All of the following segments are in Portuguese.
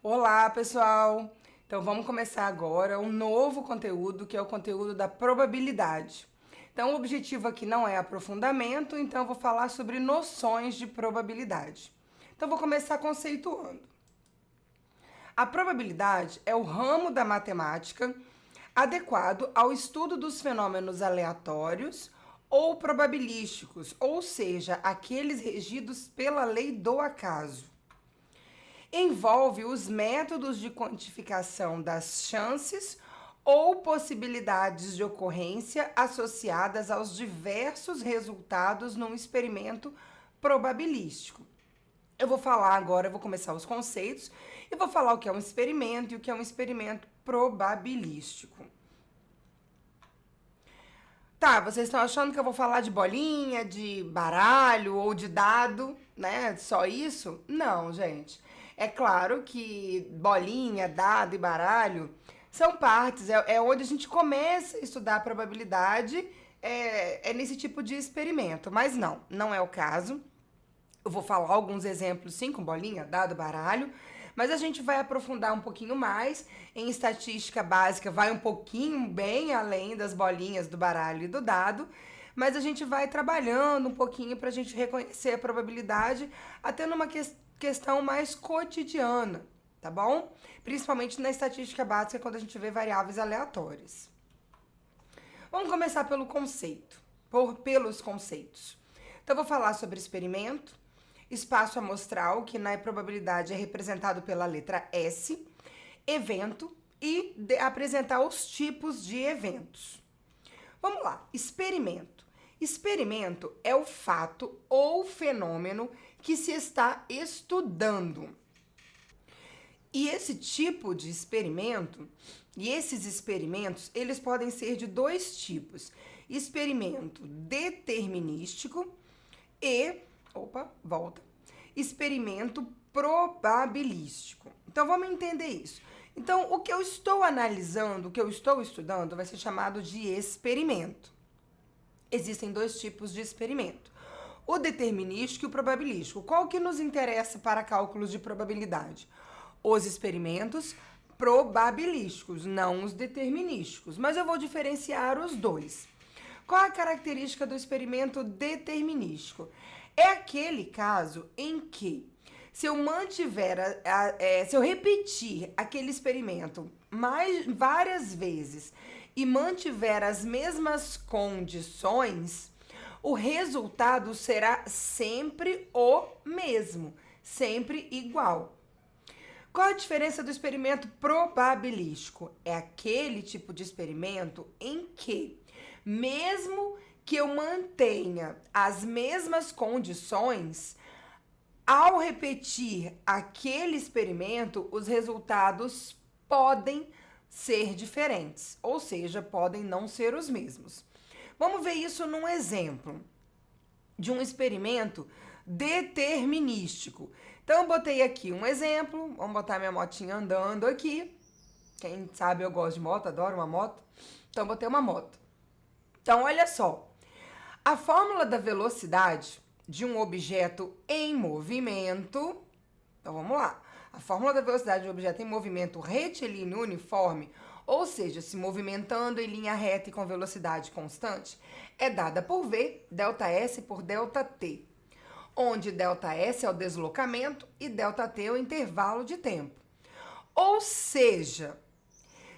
Olá, pessoal! Então vamos começar agora um novo conteúdo, que é o conteúdo da probabilidade. Então o objetivo aqui não é aprofundamento, então eu vou falar sobre noções de probabilidade. Então vou começar conceituando. A probabilidade é o ramo da matemática adequado ao estudo dos fenômenos aleatórios ou probabilísticos, ou seja, aqueles regidos pela lei do acaso. Envolve os métodos de quantificação das chances ou possibilidades de ocorrência associadas aos diversos resultados num experimento probabilístico. Eu vou falar agora, eu vou começar os conceitos e vou falar o que é um experimento e o que é um experimento probabilístico. Tá, vocês estão achando que eu vou falar de bolinha, de baralho ou de dado, né? Só isso? Não, gente. É claro que bolinha, dado e baralho são partes, é onde a gente começa a estudar a probabilidade, é nesse tipo de experimento. Mas não é o caso. Eu vou falar alguns exemplos, sim, com bolinha, dado, baralho, mas a gente vai aprofundar um pouquinho mais em estatística básica, vai um pouquinho bem além das bolinhas, do baralho e do dado, mas a gente vai trabalhando um pouquinho para a gente reconhecer a probabilidade até numa questão mais cotidiana, tá bom? Principalmente na estatística básica, quando a gente vê variáveis aleatórias. Vamos começar pelo conceito, pelos conceitos. Então, eu vou falar sobre experimento, espaço amostral, que na probabilidade é representado pela letra S, evento e apresentar os tipos de eventos. Vamos lá, experimento. Experimento é o fato ou fenômeno que se está estudando. E esse tipo de experimento, e esses experimentos, eles podem ser de dois tipos: experimento determinístico e, experimento probabilístico. Então vamos entender isso. Então, o que eu estou analisando, o que eu estou estudando, vai ser chamado de experimento. Existem dois tipos de experimento: o determinístico e o probabilístico. Qual que nos interessa para cálculos de probabilidade? Os experimentos probabilísticos, não os determinísticos. Mas eu vou diferenciar os dois. Qual a característica do experimento determinístico? É aquele caso em que, se eu se eu repetir aquele experimento várias vezes e mantiver as mesmas condições, o resultado será sempre o mesmo, sempre igual. Qual a diferença do experimento probabilístico? É aquele tipo de experimento em que, mesmo que eu mantenha as mesmas condições, ao repetir aquele experimento, os resultados podem ser diferentes, ou seja, podem não ser os mesmos. Vamos ver isso num exemplo de um experimento determinístico. Então, eu botei aqui um exemplo, vamos botar minha motinha andando aqui. Quem sabe eu gosto de moto, adoro uma moto. Então, eu botei uma moto. Então, olha só. A fórmula da velocidade de um objeto em movimento. Então, vamos lá. A fórmula da velocidade de um objeto em movimento retilíneo uniforme, ou seja, se movimentando em linha reta e com velocidade constante, é dada por V, ΔS por ΔT, onde ΔS é o deslocamento e ΔT é o intervalo de tempo. Ou seja,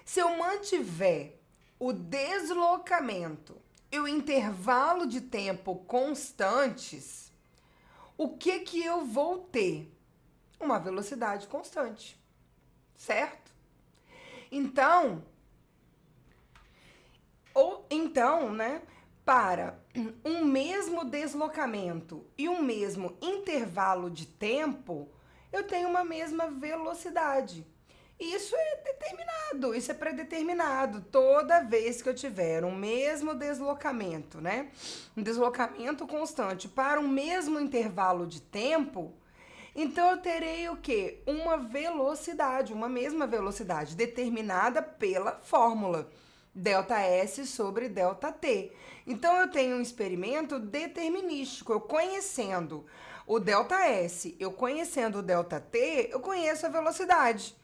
se eu mantiver o deslocamento e o intervalo de tempo constantes, o que eu vou ter? Uma velocidade constante, certo? Então, para um mesmo deslocamento e um mesmo intervalo de tempo, eu tenho uma mesma velocidade. Isso é determinado, isso é predeterminado. Toda vez que eu tiver um mesmo deslocamento, né? Um deslocamento constante para um mesmo intervalo de tempo, então eu terei o quê? Uma velocidade, uma mesma velocidade determinada pela fórmula ΔS sobre ΔT. Então eu tenho um experimento determinístico, eu conhecendo o ΔS. Eu conhecendo o ΔT, eu conheço a velocidade.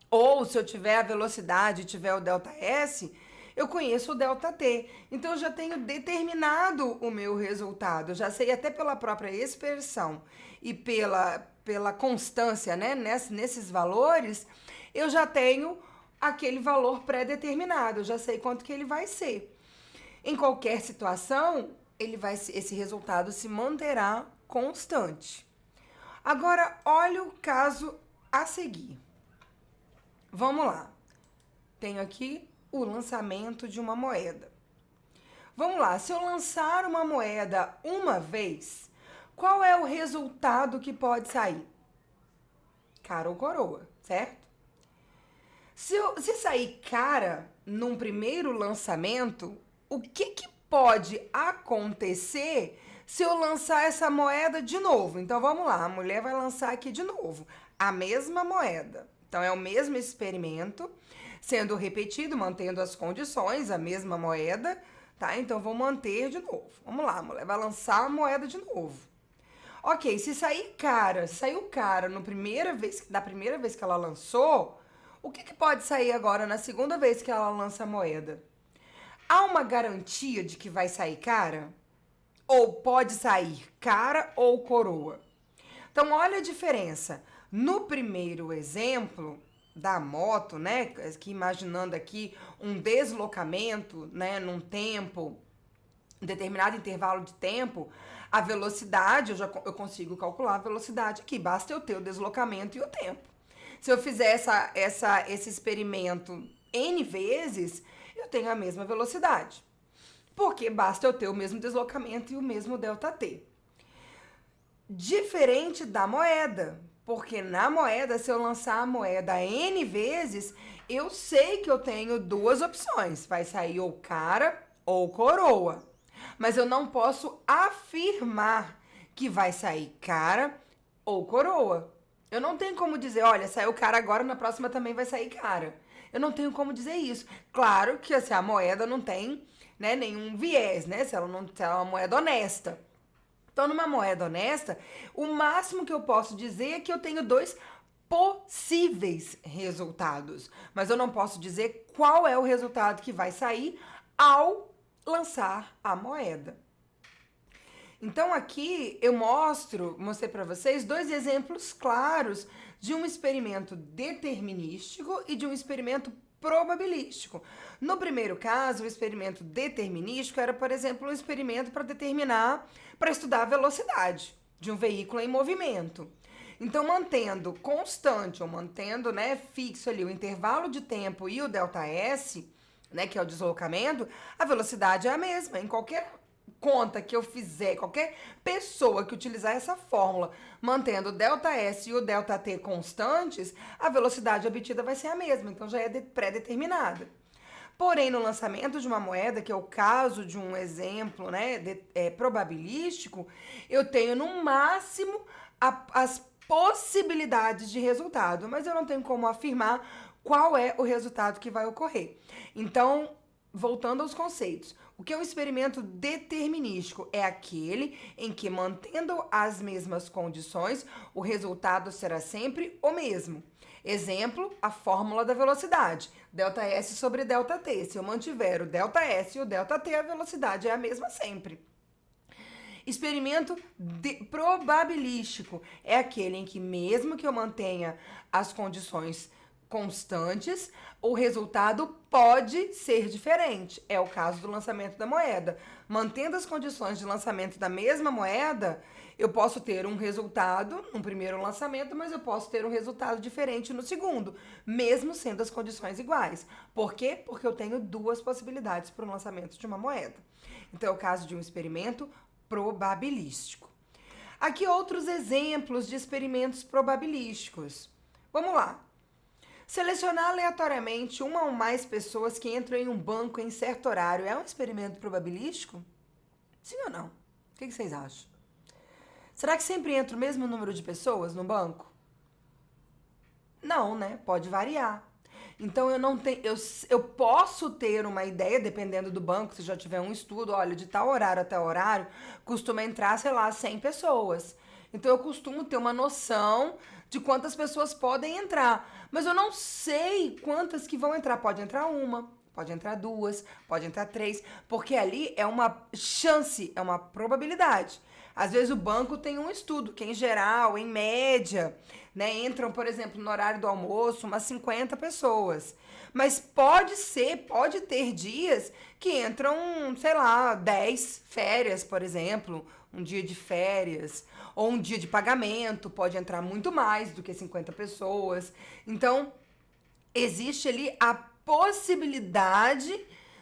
Ou se eu tiver a velocidade e tiver o ΔS, eu conheço o ΔT. Então eu já tenho determinado o meu resultado. Eu já sei até pela própria expressão e pela constância, né, nesses valores, eu já tenho aquele valor pré-determinado. Eu já sei quanto que ele vai ser. Em qualquer situação, esse resultado se manterá constante. Agora, olha o caso a seguir. Vamos lá. Tenho aqui o lançamento de uma moeda. Vamos lá. Se eu lançar uma moeda uma vez, qual é o resultado que pode sair? Cara ou coroa, certo? Se sair cara num primeiro lançamento, o que pode acontecer se eu lançar essa moeda de novo? Então vamos lá, a mulher vai lançar aqui de novo a mesma moeda. Então é o mesmo experimento sendo repetido, mantendo as condições, a mesma moeda, tá? Então vou manter de novo. Vamos lá, a mulher vai lançar a moeda de novo. Ok, se saiu cara da primeira vez que ela lançou, o que pode sair agora na segunda vez que ela lança a moeda? Há uma garantia de que vai sair cara? Ou pode sair cara ou coroa? Então, olha a diferença. No primeiro exemplo da moto, né, que imaginando aqui um deslocamento, né, num tempo, um determinado intervalo de tempo, a velocidade, eu consigo calcular a velocidade aqui, basta eu ter o deslocamento e o tempo. Se eu fizer esse experimento N vezes, eu tenho a mesma velocidade. Porque basta eu ter o mesmo deslocamento e o mesmo ΔT. Diferente da moeda, porque na moeda, se eu lançar a moeda N vezes, eu sei que eu tenho duas opções. Vai sair ou cara ou coroa. Mas eu não posso afirmar que vai sair cara ou coroa. Eu não tenho como dizer, olha, saiu cara agora, na próxima também vai sair cara. Eu não tenho como dizer isso. Claro que assim, a moeda não tem, né, nenhum viés, né? Se ela é uma moeda honesta. Então, numa moeda honesta, o máximo que eu posso dizer é que eu tenho dois possíveis resultados. Mas eu não posso dizer qual é o resultado que vai sair ao lançar a moeda. Então aqui eu mostrei para vocês dois exemplos claros de um experimento determinístico e de um experimento probabilístico. No primeiro caso, o experimento determinístico era, por exemplo, um experimento para estudar a velocidade de um veículo em movimento. Então, mantendo constante ou mantendo, né, fixo ali o intervalo de tempo e o ΔS, né, que é o deslocamento, a velocidade é a mesma em qualquer conta que eu fizer, qualquer pessoa que utilizar essa fórmula, mantendo o ΔS e o ΔT constantes, a velocidade obtida vai ser a mesma, então já é pré-determinada. Porém, no lançamento de uma moeda, que é o caso de um exemplo, né, probabilístico, eu tenho no máximo as possibilidades de resultado, mas eu não tenho como afirmar qual é o resultado que vai ocorrer. Então, voltando aos conceitos, o que é um experimento determinístico? É aquele em que, mantendo as mesmas condições, o resultado será sempre o mesmo. Exemplo, a fórmula da velocidade, ΔS sobre ΔT. Se eu mantiver o ΔS e o ΔT, a velocidade é a mesma sempre. Experimento probabilístico é aquele em que, mesmo que eu mantenha as condições constantes, o resultado pode ser diferente. É o caso do lançamento da moeda. Mantendo as condições de lançamento da mesma moeda, eu posso ter um resultado no primeiro lançamento, mas eu posso ter um resultado diferente no segundo, mesmo sendo as condições iguais. Por quê? Porque eu tenho duas possibilidades para o lançamento de uma moeda. Então, é o caso de um experimento probabilístico. Aqui outros exemplos de experimentos probabilísticos. Vamos lá. Selecionar aleatoriamente uma ou mais pessoas que entram em um banco em certo horário é um experimento probabilístico? Sim ou não? O que vocês acham? Será que sempre entra o mesmo número de pessoas no banco? Não, né? Pode variar. Então eu posso ter uma ideia, dependendo do banco, se já tiver um estudo, olha, de tal horário até horário, costuma entrar, sei lá, 100 pessoas. Então eu costumo ter uma noção de quantas pessoas podem entrar. Mas eu não sei quantas que vão entrar. Pode entrar uma, pode entrar duas, pode entrar três, porque ali é uma chance, é uma probabilidade. Às vezes o banco tem um estudo que, em geral, em média, né, entram, por exemplo, no horário do almoço, umas 50 pessoas. Mas pode ter dias que entram, sei lá, 10 férias, por exemplo, um dia de férias, ou um dia de pagamento, pode entrar muito mais do que 50 pessoas. Então, existe ali a possibilidade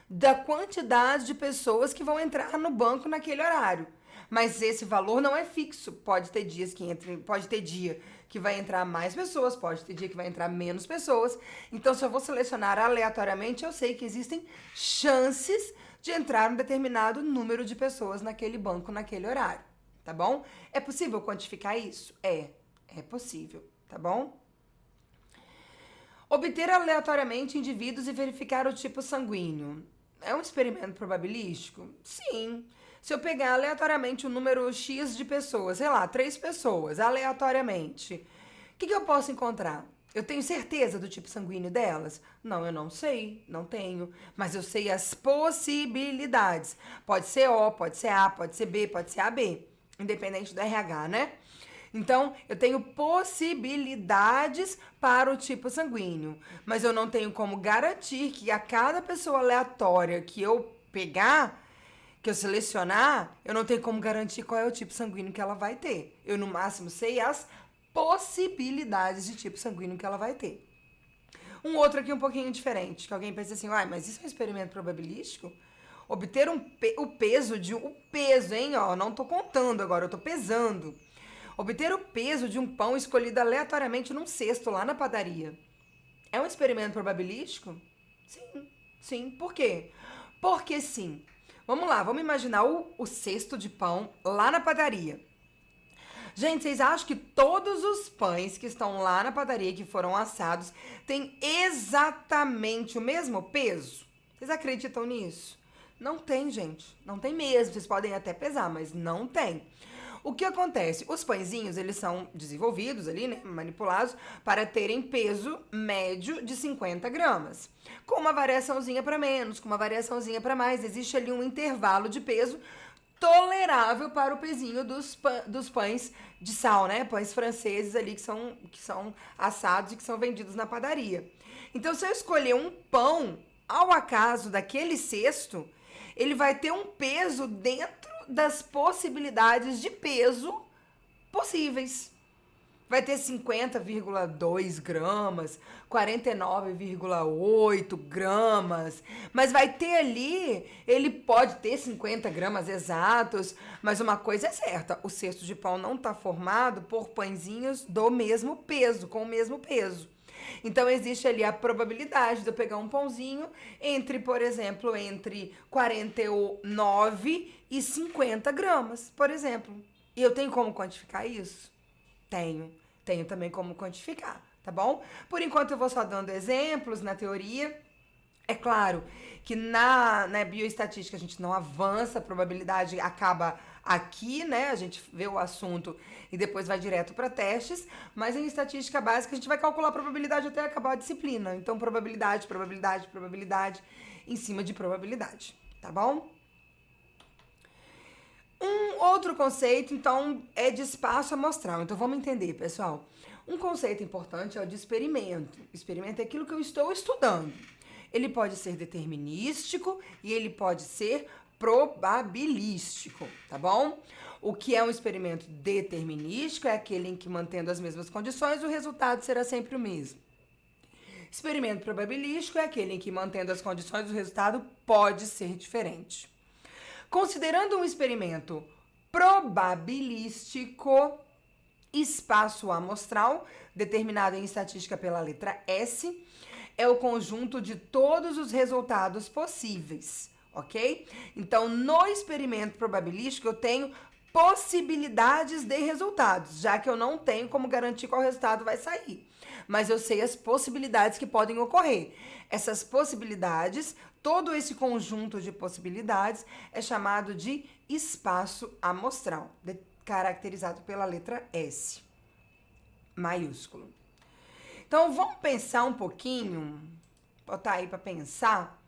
da quantidade de pessoas que vão entrar no banco naquele horário. Mas esse valor não é fixo. Pode ter dias que entrem, pode ter dia que vai entrar mais pessoas, pode ter dia que vai entrar menos pessoas. Então, se eu vou selecionar aleatoriamente, eu sei que existem chances de entrar um determinado número de pessoas naquele banco naquele horário, tá bom? É possível quantificar isso? É possível, tá bom? Obter aleatoriamente indivíduos e verificar o tipo sanguíneo. É um experimento probabilístico? Sim. Se eu pegar aleatoriamente o número X de pessoas, sei lá, 3 pessoas, aleatoriamente, o que eu posso encontrar? Eu tenho certeza do tipo sanguíneo delas? Não, eu não sei, não tenho. Mas eu sei as possibilidades. Pode ser O, pode ser A, pode ser B, pode ser AB. Independente do RH, né? Então, eu tenho possibilidades para o tipo sanguíneo, mas eu não tenho como garantir que a cada pessoa aleatória que eu pegar, que eu selecionar, eu não tenho como garantir qual é o tipo sanguíneo que ela vai ter. Eu, no máximo, sei as possibilidades de tipo sanguíneo que ela vai ter. Um outro aqui um pouquinho diferente, que alguém pensa assim, uai, mas isso é um experimento probabilístico? Obter o peso de um... O peso, hein, ó, não tô contando agora, eu tô pesando. Obter o peso de um pão escolhido aleatoriamente num cesto lá na padaria. É um experimento probabilístico? Sim, sim. Por quê? Porque sim. Vamos lá, vamos imaginar o cesto de pão lá na padaria. Gente, vocês acham que todos os pães que estão lá na padaria, que foram assados, têm exatamente o mesmo peso? Vocês acreditam nisso? Não tem, gente. Não tem mesmo. Vocês podem até pesar, mas não tem. O que acontece? Os pãezinhos, eles são desenvolvidos ali, né, manipulados, para terem peso médio de 50 gramas. Com uma variaçãozinha para menos, com uma variaçãozinha para mais. Existe ali um intervalo de peso tolerável para o pezinho dos pães de sal, né? Pães franceses ali que são assados e que são vendidos na padaria. Então, se eu escolher um pão ao acaso daquele cesto, ele vai ter um peso dentro das possibilidades de peso possíveis. Vai ter 50,2 gramas, 49,8 gramas, mas vai ter ali, ele pode ter 50 gramas exatos, mas uma coisa é certa, o cesto de pão não está formado por pãezinhos do mesmo peso, com o mesmo peso. Então, existe ali a probabilidade de eu pegar um pãozinho entre, por exemplo, entre 49 e 50 gramas, por exemplo. E eu tenho como quantificar isso? Tenho. Tenho também como quantificar, tá bom? Por enquanto, eu vou só dando exemplos na teoria. É claro que na bioestatística a gente não avança, a probabilidade acaba aqui, né? A gente vê o assunto e depois vai direto para testes, mas em estatística básica a gente vai calcular a probabilidade até acabar a disciplina. Então, probabilidade, probabilidade, probabilidade em cima de probabilidade, tá bom? Um outro conceito, então, é de espaço amostral. Então, vamos entender, pessoal. Um conceito importante é o de experimento. Experimento é aquilo que eu estou estudando. Ele pode ser determinístico e ele pode ser probabilístico, tá bom? O que é um experimento determinístico é aquele em que, mantendo as mesmas condições, o resultado será sempre o mesmo. Experimento probabilístico é aquele em que, mantendo as condições, o resultado pode ser diferente. Considerando um experimento probabilístico, espaço amostral, determinado em estatística pela letra S, é o conjunto de todos os resultados possíveis, ok? Então, no experimento probabilístico, eu tenho possibilidades de resultados, já que eu não tenho como garantir qual resultado vai sair. Mas eu sei as possibilidades que podem ocorrer. Essas possibilidades, todo esse conjunto de possibilidades é chamado de espaço amostral. caracterizado pela letra S, maiúsculo. Então, vamos pensar um pouquinho, botar aí para pensar.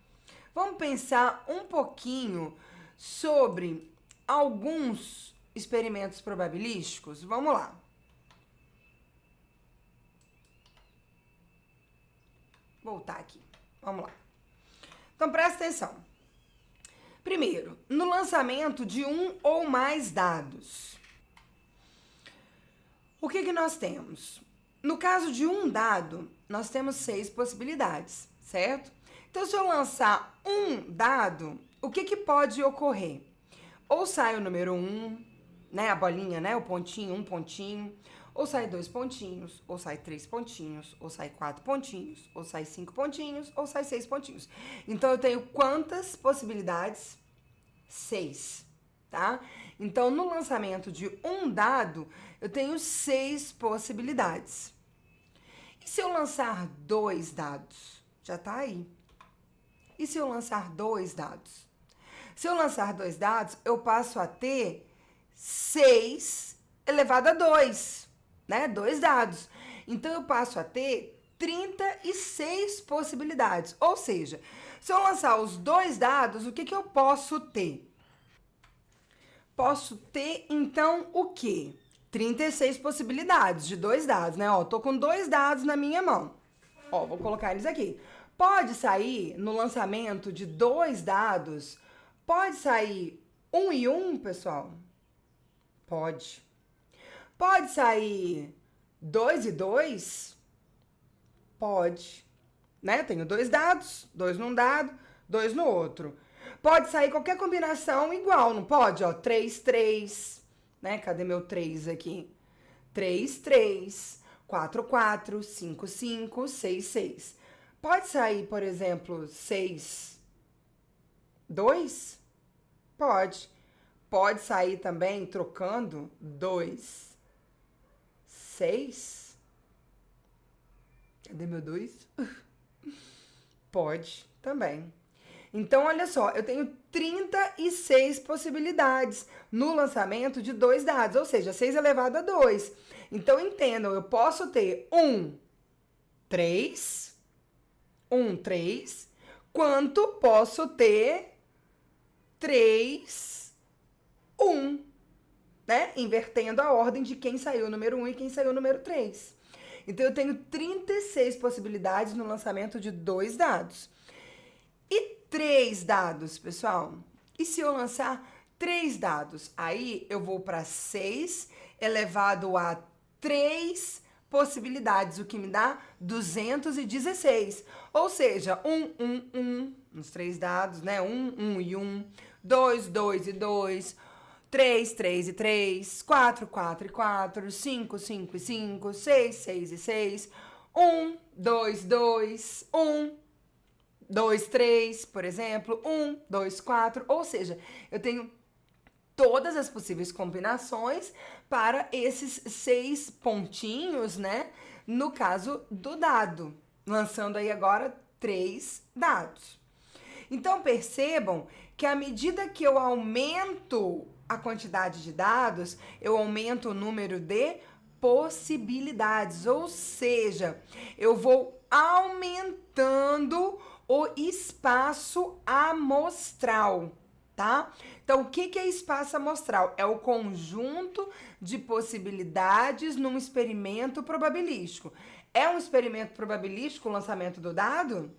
Vamos pensar um pouquinho sobre alguns experimentos probabilísticos. Vamos lá. Voltar aqui. Vamos lá. Então, presta atenção. Primeiro, no lançamento de um ou mais dados. O que nós temos? No caso de um dado, nós temos 6 possibilidades, certo? Então, se eu lançar um dado, o que pode ocorrer? Ou sai o número 1, né, a bolinha, né, o pontinho, um pontinho, ou sai 2 pontinhos, ou sai 3 pontinhos, ou sai 4 pontinhos, ou sai 5 pontinhos, ou sai 6 pontinhos. Então, eu tenho quantas possibilidades? 6, tá? Então, no lançamento de um dado, eu tenho 6 possibilidades. E se eu lançar 2 dados? Já tá aí. E se eu lançar 2 dados? Se eu lançar 2 dados, eu passo a ter 6 elevado a 2, né? 2 dados. Então, eu passo a ter 36 possibilidades. Ou seja, se eu lançar os 2 dados, o que eu posso ter? Posso ter, então, o quê? 36 possibilidades de 2 dados, né? Ó, tô com 2 dados na minha mão. Ó, vou colocar eles aqui. Pode sair, no lançamento de 2 dados, pode sair 1 e 1, pessoal? Pode. Pode sair 2 e 2? Pode. Né? Tenho 2 dados, 2 num dado, 2 no outro. Pode sair qualquer combinação igual, não pode? Ó, 3, 3, né? Cadê meu 3 aqui? 3, 3, 4, 4, 5, 5, 6, 6. Pode sair, por exemplo, 6, 2? Pode. Pode sair também trocando 2, 6? Cadê meu 2? Pode também. Então, olha só, eu tenho 36 possibilidades no lançamento de 2 dados, ou seja, 6 elevado a 2. Então, entendam, eu posso ter 1, 3, quanto posso ter 3, 1, né? Invertendo a ordem de quem saiu o número 1 e quem saiu o número 3. Então, eu tenho 36 possibilidades no lançamento de 2 dados. E 3 dados, pessoal? E se eu lançar 3 dados? Aí eu vou para 6 elevado a 3 possibilidades, o que me dá 216. Ou seja, 1 nos 3 dados, né? 1 e 1, 2 e 2, 3 e 3, 4 e 4, 5 e 5, 6 e 6, 1, 2, 1, 2, 3, por exemplo, 1, 2, 4, ou seja, eu tenho todas as possíveis combinações para esses 6 pontinhos, né? No caso do dado, lançando aí agora 3 dados. Então, percebam que à medida que eu aumento a quantidade de dados, eu aumento o número de possibilidades, ou seja, eu vou aumentando o espaço amostral, tá? Então, o que é espaço amostral? É o conjunto de possibilidades num experimento probabilístico. É um experimento probabilístico o lançamento do dado?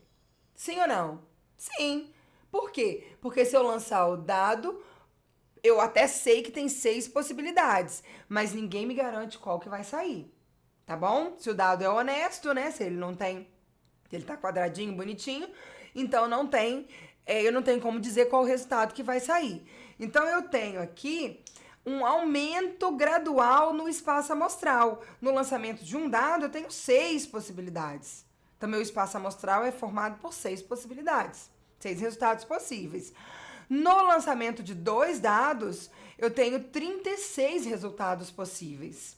Sim ou não? Sim. Por quê? Porque se eu lançar o dado, eu até sei que tem 6 possibilidades, mas ninguém me garante qual que vai sair, tá bom? Se o dado é honesto, né? Se ele não tem... Ele tá quadradinho, bonitinho, então não tem, eu não tenho como dizer qual o resultado que vai sair. Então, eu tenho aqui um aumento gradual no espaço amostral. No lançamento de um dado, eu tenho 6 possibilidades. Então, meu espaço amostral é formado por 6 possibilidades, 6 resultados possíveis. No lançamento de 2 dados, eu tenho 36 resultados possíveis.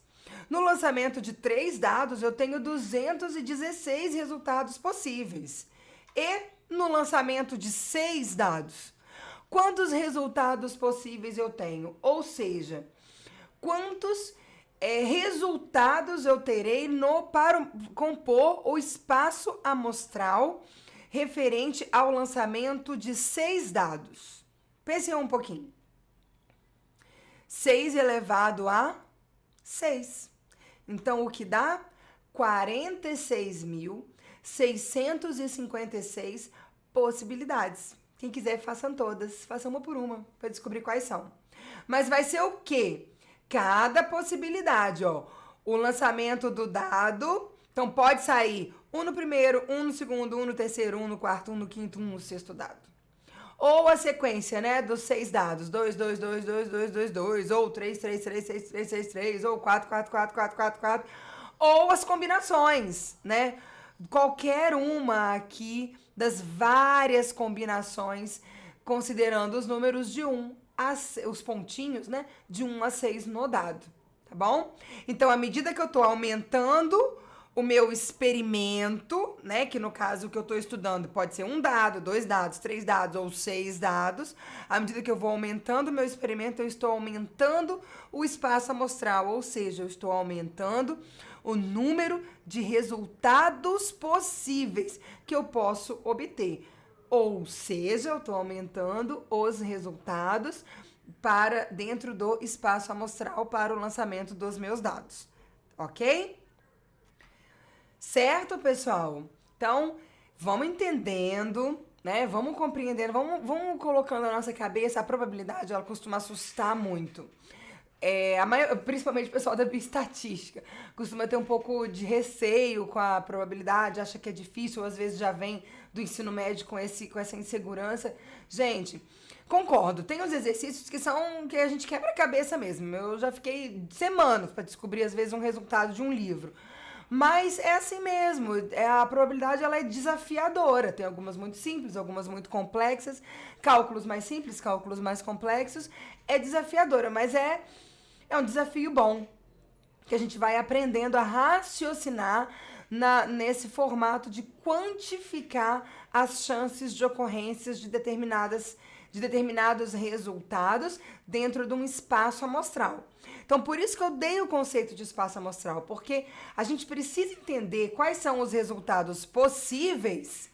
No lançamento de 3 dados, eu tenho 216 resultados possíveis. E no lançamento de 6 dados, quantos resultados possíveis eu tenho? Ou seja, quantos resultados eu terei para compor o espaço amostral referente ao lançamento de 6 dados. Pense um pouquinho. 6 elevado a 6. Então, o que dá? 46.656 possibilidades. Quem quiser, façam todas. Façam uma por uma, para descobrir quais são. Mas vai ser o quê? Cada possibilidade, ó. O lançamento do dado. Então, pode sair um no primeiro, um no segundo, um no terceiro, um no quarto, um no quinto, um no sexto dado. Ou a sequência, né, dos 6 dados. 2, 2, 2, 2, 2, 2, 2. Ou 3, 3, 3, 6, 3, 6, 3. Ou 4, 4, 4, 4, 4, 4. Ou as combinações, né? Qualquer uma aqui das várias combinações, considerando os números de 1 os pontinhos, né? De 1 a 6 no dado, tá bom? Então, à medida que eu tô aumentando o meu experimento, né? Que no caso que eu tô estudando pode ser 1 dado, 2 dados, 3 dados ou 6 dados. À medida que eu vou aumentando o meu experimento, eu estou aumentando o espaço amostral, ou seja, eu estou aumentando o número de resultados possíveis que eu posso obter. Ou seja, eu estou aumentando os resultados para dentro do espaço amostral para o lançamento dos meus dados. Ok? Certo, pessoal? Então, vamos entendendo, né? Vamos compreendendo, vamos colocando na nossa cabeça. A probabilidade, ela costuma assustar muito. Principalmente o pessoal da bioestatística costuma ter um pouco de receio com a probabilidade, acha que é difícil, ou às vezes já vem do ensino médio com essa insegurança. Gente, concordo, tem os exercícios que a gente quebra a cabeça mesmo. Eu já fiquei semanas para descobrir, às vezes, um resultado de um livro. Mas é assim mesmo, a probabilidade ela é desafiadora. Tem algumas muito simples, algumas muito complexas, cálculos mais simples, cálculos mais complexos. É desafiadora, mas é um desafio bom, que a gente vai aprendendo a raciocinar nesse formato de quantificar as chances de ocorrências de determinados resultados dentro de um espaço amostral. Então, por isso que eu dei o conceito de espaço amostral, porque a gente precisa entender quais são os resultados possíveis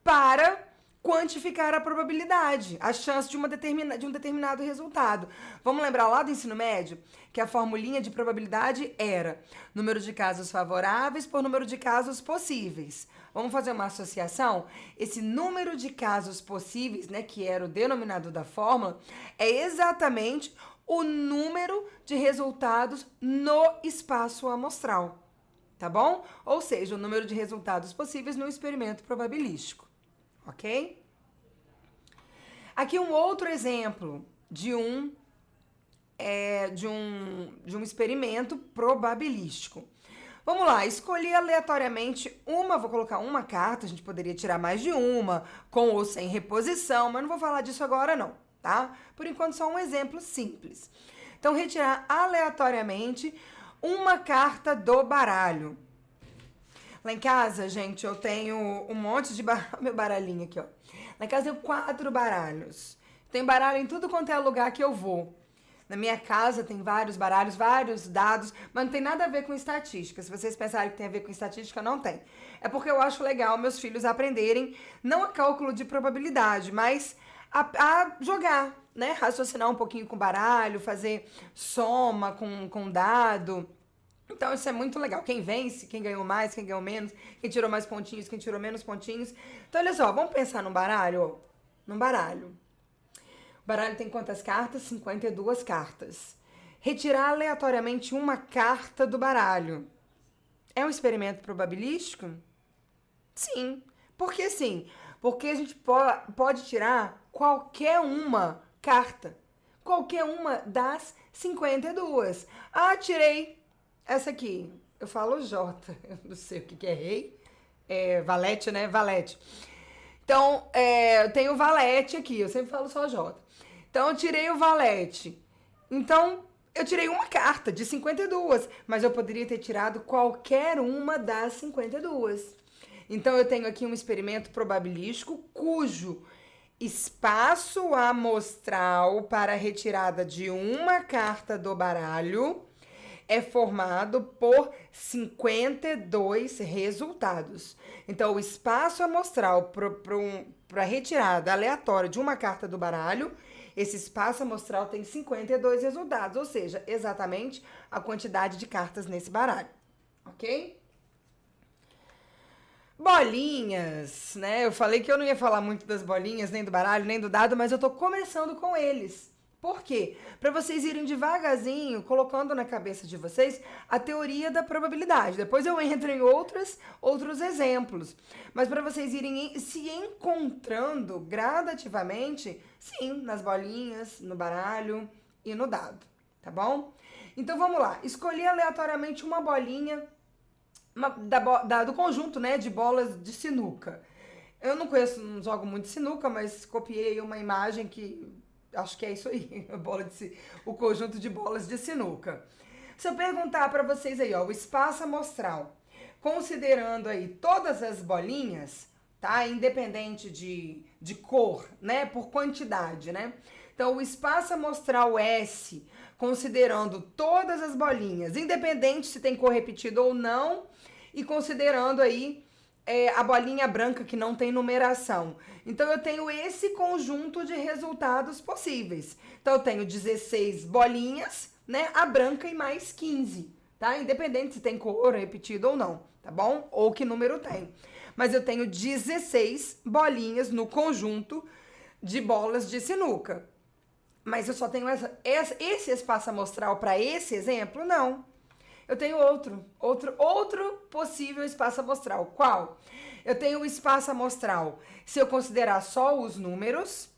para quantificar a probabilidade, a chance de um determinado resultado. Vamos lembrar lá do ensino médio que a formulinha de probabilidade era número de casos favoráveis por número de casos possíveis. Vamos fazer uma associação? Esse número de casos possíveis, né, que era o denominador da fórmula, é exatamente o número de resultados no espaço amostral, tá bom? Ou seja, o número de resultados possíveis no experimento probabilístico. Ok? Aqui um outro exemplo de um experimento probabilístico. Vamos lá, escolhi aleatoriamente vou colocar uma carta, a gente poderia tirar mais de uma, com ou sem reposição, mas não vou falar disso agora não, tá? Por enquanto só um exemplo simples. Então, retirar aleatoriamente uma carta do baralho. Lá em casa, gente, eu tenho um monte de baralho. Meu baralhinho aqui, ó. Lá em casa eu tenho 4 baralhos. Tem baralho em tudo quanto é lugar que eu vou. Na minha casa tem vários baralhos, vários dados, mas não tem nada a ver com estatística. Se vocês pensarem que tem a ver com estatística, não tem. É porque eu acho legal meus filhos aprenderem, não a cálculo de probabilidade, mas a jogar, né? Raciocinar um pouquinho com baralho, fazer soma com dado. Então, isso é muito legal. Quem vence, quem ganhou mais, quem ganhou menos, quem tirou mais pontinhos, quem tirou menos pontinhos. Então, olha só, vamos pensar num baralho? Num baralho. O baralho tem quantas cartas? 52 cartas. Retirar aleatoriamente uma carta do baralho. É um experimento probabilístico? Sim. Por que sim? Porque a gente pode tirar qualquer uma carta. Qualquer uma das 52. Ah, tirei essa aqui. Eu falo J. Eu não sei o que é rei. É valete, né? Valete. Então, eu tenho o valete aqui. Eu sempre falo só J. Então, eu tirei o valete. Então, eu tirei uma carta de 52. Mas eu poderia ter tirado qualquer uma das 52. Então, eu tenho aqui um experimento probabilístico cujo espaço amostral para a retirada de uma carta do baralho é formado por 52 resultados. Então, o espaço amostral para retirada aleatória de uma carta do baralho, esse espaço amostral tem 52 resultados, ou seja, exatamente a quantidade de cartas nesse baralho, ok? Bolinhas, né? Eu falei que eu não ia falar muito das bolinhas, nem do baralho, nem do dado, mas eu tô começando com eles. Por quê? Para vocês irem devagarzinho, colocando na cabeça de vocês a teoria da probabilidade. Depois eu entro em outros exemplos. Mas para vocês irem se encontrando gradativamente, sim, nas bolinhas, no baralho e no dado, tá bom? Então vamos lá. Escolhi aleatoriamente uma bolinha do conjunto, né, de bolas de sinuca. Eu não conheço, não jogo muito sinuca, mas copiei uma imagem que acho que é isso aí, o conjunto de bolas de sinuca. Se eu perguntar para vocês aí, ó, o espaço amostral, considerando aí todas as bolinhas, tá, independente de cor, né, por quantidade, né? Então, o espaço amostral S, considerando todas as bolinhas, independente se tem cor repetida ou não, e considerando aí a bolinha branca que não tem numeração. Então, eu tenho esse conjunto de resultados possíveis. Então, eu tenho 16 bolinhas, né, a branca e mais 15, tá? Independente se tem cor repetida ou não, tá bom? Ou que número tem. Mas eu tenho 16 bolinhas no conjunto de bolas de sinuca. Mas eu só tenho esse espaço amostral para esse exemplo? Não. Eu tenho outro possível espaço amostral. Qual? Eu tenho o espaço amostral se eu considerar só os números.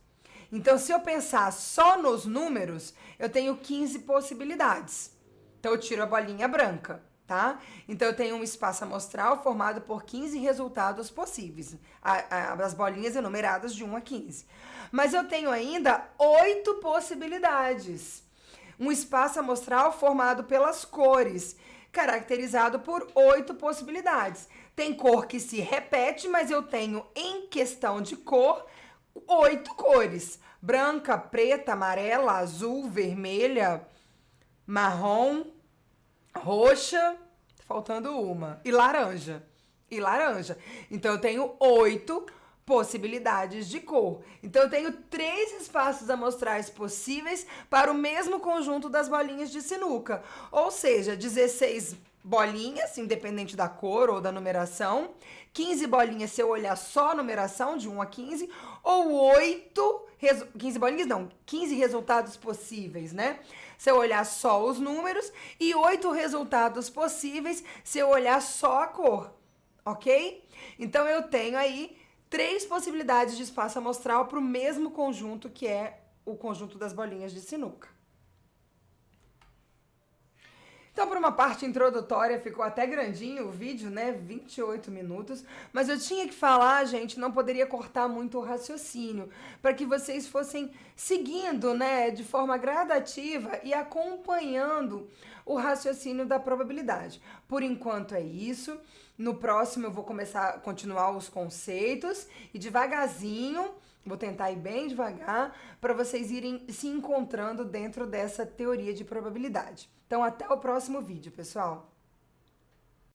Então, se eu pensar só nos números, eu tenho 15 possibilidades. Então, eu tiro a bolinha branca, tá? Então, eu tenho um espaço amostral formado por 15 resultados possíveis. As bolinhas enumeradas de 1 a 15. Mas eu tenho ainda 8 possibilidades. Um espaço amostral formado pelas cores, caracterizado por 8 possibilidades. Tem cor que se repete, mas eu tenho, em questão de cor, 8 cores. Branca, preta, amarela, azul, vermelha, marrom, roxa, faltando uma, e laranja. Então, eu tenho 8 possibilidades de cor. Então, eu tenho 3 espaços amostrais possíveis para o mesmo conjunto das bolinhas de sinuca. Ou seja, 16 bolinhas, independente da cor ou da numeração. 15 bolinhas se eu olhar só a numeração, de 1 a 15. Ou 15 bolinhas não, 15 resultados possíveis, né? Se eu olhar só os números. E 8 resultados possíveis se eu olhar só a cor. Ok? Então, eu tenho aí 3 possibilidades de espaço amostral para o mesmo conjunto que é o conjunto das bolinhas de sinuca. Então, para uma parte introdutória, ficou até grandinho o vídeo, né? 28 minutos. Mas eu tinha que falar, gente, não poderia cortar muito o raciocínio, para que vocês fossem seguindo, né, de forma gradativa e acompanhando o raciocínio da probabilidade. Por enquanto é isso. No próximo eu vou continuar os conceitos e devagarzinho, vou tentar ir bem devagar, para vocês irem se encontrando dentro dessa teoria de probabilidade. Então, até o próximo vídeo, pessoal!